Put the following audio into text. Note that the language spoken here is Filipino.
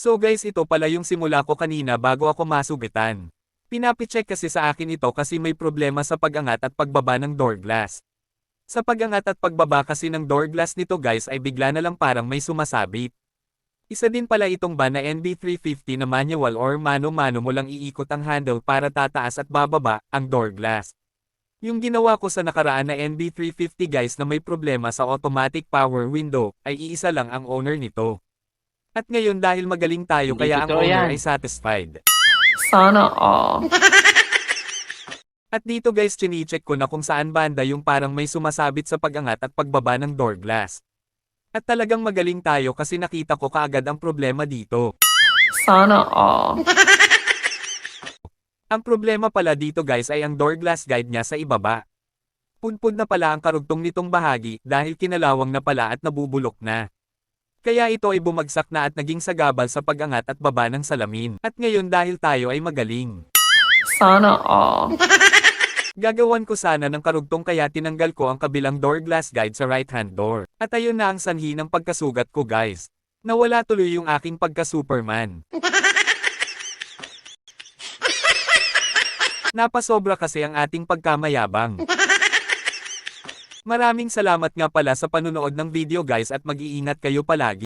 So guys, ito pala yung simula ko kanina bago ako masugitan. Pinapicheck kasi sa akin ito kasi may problema sa pag-angat at pagbaba ng door glass. Sa pag-angat at pagbaba kasi ng door glass nito guys ay bigla na lang parang may sumasabit. Isa din pala itong ban na NB350 na manual or mano-mano mo lang iikot ang handle para tataas at bababa ang door glass. Yung ginawa ko sa nakaraan na NB350 guys na may problema sa automatic power window ay iisa lang ang owner nito. At ngayon dahil magaling tayo Hindi kaya ang totoo owner yan. ay satisfied. Sana all. At dito guys chine-check ko na kung saan banda yung parang may sumasabit sa pag-angat at pagbaba ng door glass. At talagang magaling tayo kasi nakita ko kaagad ang problema dito. Sana all. Ang problema pala dito guys ay ang door glass guide niya sa ibaba. Pudpud na pala ang karugtong nitong bahagi dahil kinalawang na pala at nabubulok na. Kaya ito ay bumagsak na at naging sagabal sa pag-angat at baba ng salamin. At ngayon dahil tayo ay magaling. Sana all. Gagawan ko sana ng karugtong kaya tinanggal ko ang kabilang door glass guide sa right hand door. At ayun na ang sanhi ng pagkasugat ko guys. Nawala tuloy yung aking pagka-Superman. Napasobra kasi ang ating pagkamayabang. Maraming salamat nga pala sa panunood ng video guys at mag-iingat kayo palagi.